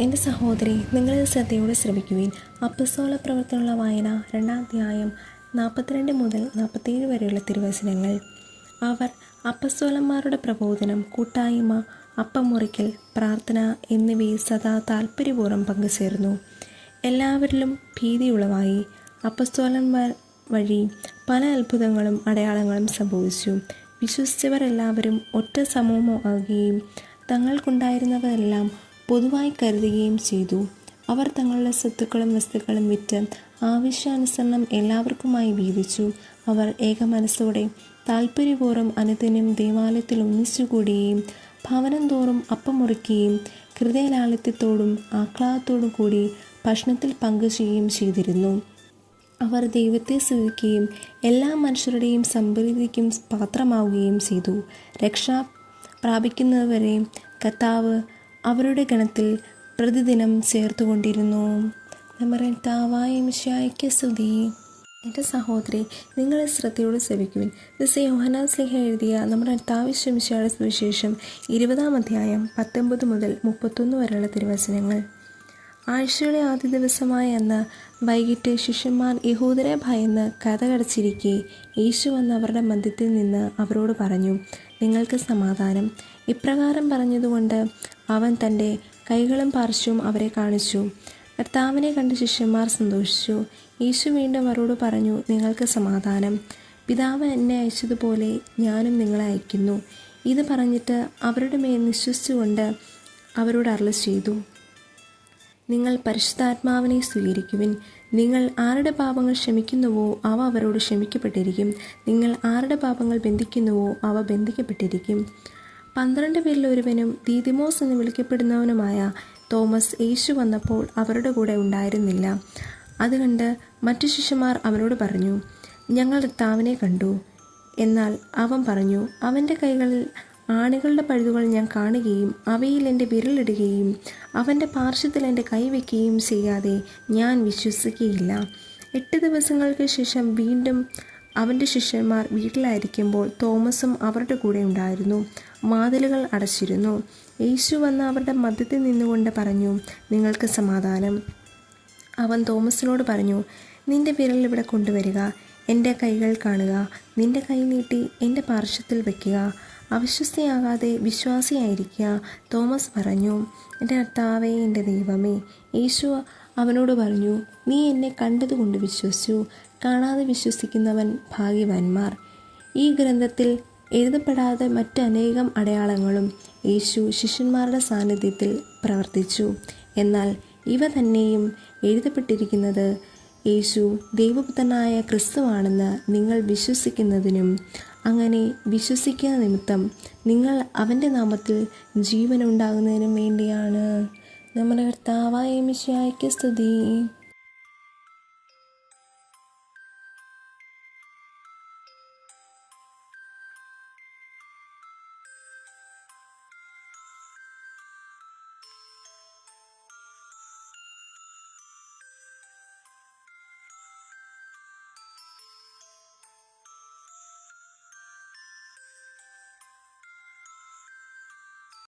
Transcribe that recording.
എൻ്റെ സഹോദരി, നിങ്ങളിത് ശ്രദ്ധയോടെ ശ്രമിക്കുവിൻ. അപ്പസ്തോല പ്രവർത്തനമുള്ള വായന 2-ാം അധ്യായം 42 മുതൽ 47 വരെയുള്ള തിരുവചനങ്ങൾ. അവർ അപ്പസ്തോലന്മാരുടെ പ്രബോധനം, കൂട്ടായ്മ, അപ്പം മുറിക്കൽ, പ്രാർത്ഥന എന്നിവയിൽ സദാ താൽപ്പര്യപൂർവ്വം പങ്കുചേർന്നു. എല്ലാവരിലും ഭീതി ഉളവായി. അപ്പസ്തോലന്മാർ വഴി പല അത്ഭുതങ്ങളും അടയാളങ്ങളും സംഭവിച്ചു. വിശ്വസിച്ചവർ എല്ലാവരും ഒറ്റ സമൂഹമാകുകയും തങ്ങൾക്കുണ്ടായിരുന്നവരെല്ലാം പൊതുവായി കരുതുകയും ചെയ്തു. അവർ തങ്ങളുടെ സ്വത്തുക്കളും വസ്തുക്കളും വിറ്റ് ആവശ്യാനുസരണം എല്ലാവർക്കുമായി വീതിച്ചു. അവർ ഏകമനസ്സോടെ താൽപ്പര്യപൂർവ്വം അനുദിനം ദേവാലയത്തിൽ ഒന്നിച്ചുകൂടുകയും ഭവനം തോറും അപ്പം മുറിക്കുകയും ഹൃദയലാളിത്യത്തോടും ആഹ്ലാദത്തോടും കൂടി ഭക്ഷണത്തിൽ പങ്കുചെയ്യുകയും ചെയ്തിരുന്നു. അവർ ദൈവത്തെ സ്തുതിക്കുകയും എല്ലാ മനുഷ്യരുടെയും സംപ്രീതിക്കും പാത്രമാവുകയും ചെയ്തു. രക്ഷ പ്രാപിക്കുന്നവരെ കർത്താവ് അവരുടെ ഗണത്തിൽ പ്രതിദിനം ചേർത്തുകൊണ്ടിരുന്നു. നമ്മുടെ കർത്താവായ മിശിഹായ്ക്ക് സ്തുതി. എൻ്റെ സഹോദരി, നിങ്ങൾ ശ്രദ്ധയോടെ ശ്രവിക്കുവിൻ. യോഹന്നാൻ ശ്ലീഹ എഴുതിയ നമ്മുടെ കർത്താവ് മിശിഹായുടെ സുവിശേഷം 20-ാം അധ്യായം 19 മുതൽ 31 വരെയുള്ള തിരുവചനങ്ങൾ. ആഴ്ചയുടെ ആദ്യ ദിവസമായ അന്ന് വൈകിട്ട് ശിഷ്യന്മാർ യഹൂദരെ ഭയന്ന് കതകടച്ചിരിക്കെ യേശു വന്ന് അവരുടെ മധ്യത്തിൽ നിന്ന് അവരോട് പറഞ്ഞു, നിങ്ങൾക്ക് സമാധാനം. ഇപ്രകാരം പറഞ്ഞതുകൊണ്ട് അവൻ തൻ്റെ കൈകളും പാർശ്വവും അവരെ കാണിച്ചു. കർത്താവിനെ കണ്ട് ശിഷ്യന്മാർ സന്തോഷിച്ചു. യേശു വീണ്ടും അവരോട് പറഞ്ഞു, നിങ്ങൾക്ക് സമാധാനം. പിതാവ് എന്നെ അയച്ചതുപോലെ ഞാനും നിങ്ങളെ അയക്കുന്നു. ഇത് പറഞ്ഞിട്ട് അവരുടെ മേൽ നിശ്വസിച്ചുകൊണ്ട് അവരോട് അരുളി ചെയ്തു, നിങ്ങൾ പരിശുദ്ധാത്മാവിനെ സ്വീകരിക്കുവിൻ. നിങ്ങൾ ആരുടെ പാപങ്ങൾ ക്ഷമിക്കുന്നുവോ അവ അവരോട് ക്ഷമിക്കപ്പെട്ടിരിക്കും. നിങ്ങൾ ആരുടെ പാപങ്ങൾ ബന്ധിക്കുന്നുവോ അവ ബന്ധിക്കപ്പെട്ടിരിക്കും. 12 പേരിൽ ഒരുവനും ദീദിമോസ് എന്ന് വിളിക്കപ്പെടുന്നവനുമായ തോമസ് യേശു വന്നപ്പോൾ അവരുടെ കൂടെ ഉണ്ടായിരുന്നില്ല. അതുകണ്ട് മറ്റു ശിഷ്യന്മാർ അവനോട് പറഞ്ഞു, ഞങ്ങൾ കർത്താവിനെ കണ്ടു. എന്നാൽ അവൻ പറഞ്ഞു, അവൻ്റെ കൈകളിൽ ആണികളുടെ പഴുതുകൾ ഞാൻ കാണുകയും അവയിൽ എൻ്റെ വിരലിടുകയും അവൻ്റെ പാർശ്വത്തിൽ എൻ്റെ കൈവയ്ക്കുകയും ചെയ്യാതെ ഞാൻ വിശ്വസിക്കുകയില്ല. 8 ദിവസങ്ങൾക്ക് ശേഷം വീണ്ടും അവൻ്റെ ശിഷ്യന്മാർ വീട്ടിലായിരിക്കുമ്പോൾ തോമസും അവരുടെ കൂടെ ഉണ്ടായിരുന്നു. വാതിലുകൾ അടച്ചിരുന്നു. യേശു വന്ന് അവരുടെ മധ്യത്തിൽ നിന്നുകൊണ്ട് പറഞ്ഞു, നിങ്ങൾക്ക് സമാധാനം. അവൻ തോമസിനോട് പറഞ്ഞു, നിന്റെ വിരൽ ഇവിടെ കൊണ്ടുവരിക, എൻ്റെ കൈകൾ കാണുക. നിന്റെ കൈ നീട്ടി എൻ്റെ പാർശ്വത്തിൽ വയ്ക്കുക. അവിശ്വസ്തയാകാതെ വിശ്വാസിയായിരിക്കുക. തോമസ് പറഞ്ഞു, എൻ്റെ കർത്താവേ, എൻ്റെ ദൈവമേ. യേശു അവനോട് പറഞ്ഞു, നീ എന്നെ കണ്ടതുകൊണ്ട് വിശ്വസിച്ചു. കാണാതെ വിശ്വസിക്കുന്നവൻ ഭാഗ്യവാന്മാർ. ഈ ഗ്രന്ഥത്തിൽ എഴുതപ്പെടാതെ മറ്റനേകം അടയാളങ്ങളും യേശു ശിഷ്യന്മാരുടെ സാന്നിധ്യത്തിൽ പ്രവർത്തിച്ചു. എന്നാൽ ഇവ തന്നെയും എഴുതപ്പെട്ടിരിക്കുന്നത് യേശു ദൈവപുത്രനായ ക്രിസ്തുവാണെന്ന് നിങ്ങൾ വിശ്വസിക്കുന്നതിനും അങ്ങനെ വിശ്വസിക്കുന്ന നിമിത്തം നിങ്ങൾ അവൻ്റെ നാമത്തിൽ ജീവനുണ്ടാകുന്നതിനും വേണ്ടിയാണ്. നമ്മുടെ കർത്താവായ മിശിഹായ്ക്ക് സ്തുതി.